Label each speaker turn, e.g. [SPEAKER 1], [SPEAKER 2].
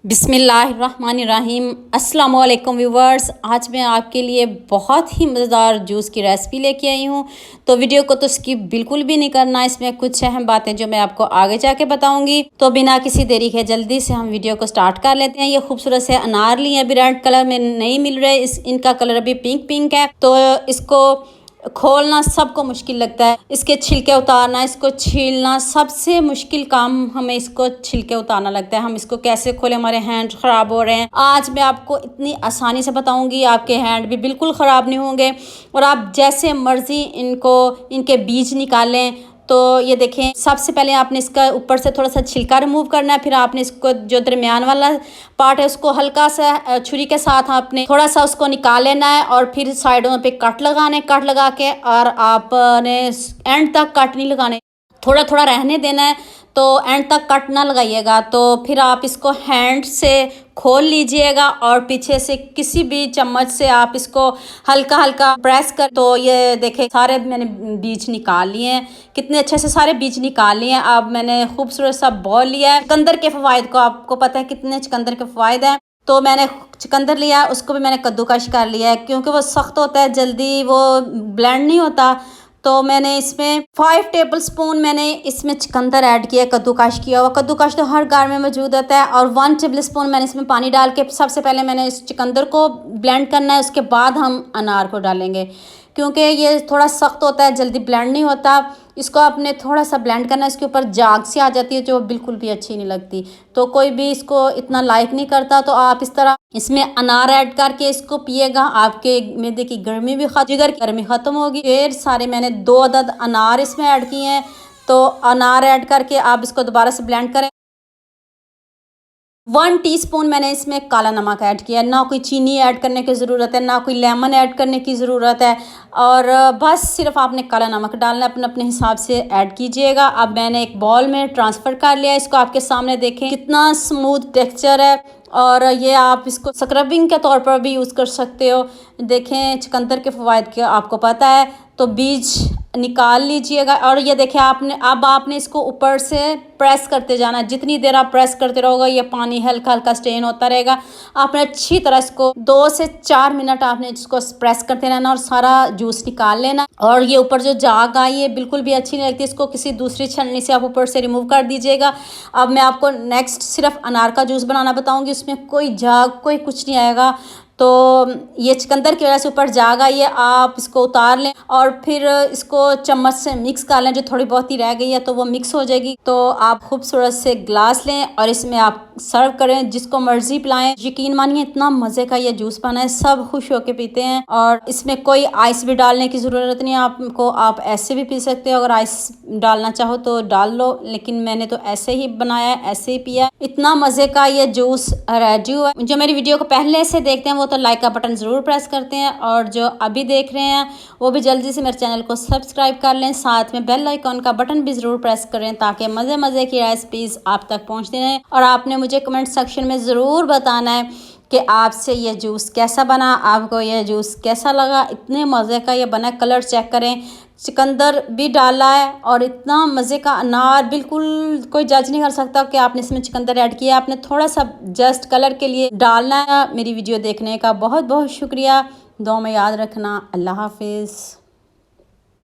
[SPEAKER 1] बिस्मिल्लाहिर्रहमानिर्रहीम। अस्सलाम वालेकुम व्यूवर्स, आज मैं आपके लिए बहुत ही मज़ेदार जूस की रेसिपी लेके आई हूँ। तो वीडियो को तो स्किप बिल्कुल भी नहीं करना, इसमें कुछ अहम बातें जो मैं आपको आगे जाके बताऊँगी। तो बिना किसी देरी के जल्दी से हम वीडियो को स्टार्ट कर लेते हैं। ये खूबसूरत से अनार लिए अभी रेड कलर में नहीं मिल रहे, इनका कलर अभी पिंक पिंक है। तो इसको खोलना सबको मुश्किल लगता है, इसके छिलके उतारना, इसको छीलना सबसे मुश्किल काम हमें इसको छिलके उतारना लगता है। हम इसको कैसे खोलें, हमारे हैंड ख़राब हो रहे हैं। आज मैं आपको इतनी आसानी से बताऊंगी, आपके हैंड भी बिल्कुल ख़राब नहीं होंगे और आप जैसे मर्ज़ी इनके बीज निकालें। तो ये देखें, सबसे पहले आपने इसका ऊपर से थोड़ा सा छिलका रिमूव करना है। फिर आपने इसको जो दरमियान वाला पार्ट है उसको हल्का सा छुरी के साथ आपने थोड़ा सा उसको निकाल लेना है और फिर साइडों पे कट लगाने, कट लगा के और आपने एंड तक कट नहीं लगाने, थोड़ा थोड़ा रहने देना है। तो एंड तक कट ना लगाइएगा। तो फिर आप इसको हैंड से खोल लीजिएगा और पीछे से किसी भी चम्मच से आप इसको हल्का हल्का प्रेस कर। तो ये देखें, सारे मैंने बीज निकाल लिए हैं, कितने अच्छे से सारे बीज निकाल लिए हैं। अब मैंने खूबसूरत सा बॉल लिया है। चुकंदर के फ़वाइद को आपको पता है कितने चुकंदर के फ़वाइद हैं। तो मैंने चुकंदर लिया है, उसको भी मैंने कद्दूकश कर लिया है क्योंकि वो सख्त होता है, जल्दी वो ब्लेंड नहीं होता। तो मैंने इसमें 5 टेबलस्पून मैंने इसमें चुकंदर ऐड किया, कद्दूकश किया हुआ। कद्दूकश तो हर घर में मौजूद होता है। और 1 टेबलस्पून मैंने इसमें पानी डाल के सबसे पहले मैंने इस चुकंदर को ब्लेंड करना है, उसके बाद हम अनार को डालेंगे क्योंकि ये थोड़ा सख्त होता है, जल्दी ब्लेंड नहीं होता। इसको आपने थोड़ा सा ब्लेंड करना है। इसके ऊपर जाग सी आ जाती है जो बिल्कुल भी अच्छी नहीं लगती, तो कोई भी इसको इतना लाइक नहीं करता। तो आप इस तरह इसमें अनार ऐड करके इसको पिएगा, आपके मैदे की गर्मी भी जिगर की गर्मी ख़त्म होगी। ढेर सारे मैंने 2 अदद अनार इसमें ऐड किए हैं। तो अनार ऐड करके आप इसको दोबारा से ब्लेंड करें। 1 टीस्पून मैंने इसमें काला नमक ऐड किया। ना कोई चीनी ऐड करने की ज़रूरत है, ना कोई लेमन ऐड करने की ज़रूरत है। और बस सिर्फ आपने काला नमक डालना है, अपने अपने हिसाब से ऐड कीजिएगा। अब मैंने एक बॉल में ट्रांसफ़र कर लिया। इसको आपके सामने देखें कितना स्मूथ टेक्सचर है। और ये आप इसको स्क्रबिंग के तौर पर भी यूज़ कर सकते हो। देखें, चुकंदर के फ़वाइद के आपको पता है। तो बीज निकाल लीजिएगा और ये देखिए आपने इसको ऊपर से प्रेस करते जाना है। जितनी देर आप प्रेस करते रहोगे ये पानी हल्का हल्का स्टेन होता रहेगा। आपने अच्छी तरह इसको 2 से 4 मिनट आपने इसको प्रेस करते रहना और सारा जूस निकाल लेना। और ये ऊपर जो जाग आई है बिल्कुल भी अच्छी नहीं लगती, इसको किसी दूसरी छलनी से आप ऊपर से रिमूव कर दीजिएगा। अब मैं आपको नेक्स्ट सिर्फ अनार का जूस बनाना बताऊँगी, उसमें कोई जाग कोई कुछ नहीं आएगा। तो ये चुकंदर की वजह से ऊपर जाग आई है, आप इसको उतार लें और फिर इसको चम्मच से मिक्स कर लें। जो थोड़ी बहुत ही रह गई है तो वो मिक्स हो जाएगी। तो आप खूबसूरत से ग्लास लें और इसमें आप सर्व करें, जिसको मर्जी पिलाएं। यकीन मानिए इतना मज़े का ये जूस बना है, सब खुश होकर पीते हैं। और इसमें कोई आइस भी डालने की ज़रूरत नहीं है आपको, आप ऐसे भी पी सकते हो। अगर आइस डालना चाहो तो डाल लो, लेकिन मैंने तो ऐसे ही बनाया है, ऐसे ही पिया। इतना मज़े का ये जूस रेडी हुआ है। जो मेरी वीडियो को पहले से देखते हैं वो तो लाइक का बटन ज़रूर प्रेस करते हैं, और जो अभी देख रहे हैं वो भी जल्दी से मेरे चैनल को सब्सक्राइब कर लें। साथ में बेल आइकॉन का बटन भी ज़रूर प्रेस करें ताकि मज़े मज़े की रेसिपीज़ आप तक पहुंचती रहें। और आपने मुझे कमेंट सेक्शन में ज़रूर बताना है कि आपसे ये जूस कैसा बना, आपको ये जूस कैसा लगा। इतने मज़े का ये बना, कलर चेक करें, चुकंदर भी डाला है और इतना मज़े का अनार, बिल्कुल कोई जज नहीं कर सकता कि आपने इसमें चुकंदर ऐड किया। आपने थोड़ा सा जस्ट कलर के लिए डालना है। मेरी वीडियो देखने का बहुत बहुत शुक्रिया। दुआ में याद रखना। अल्लाह हाफिज़।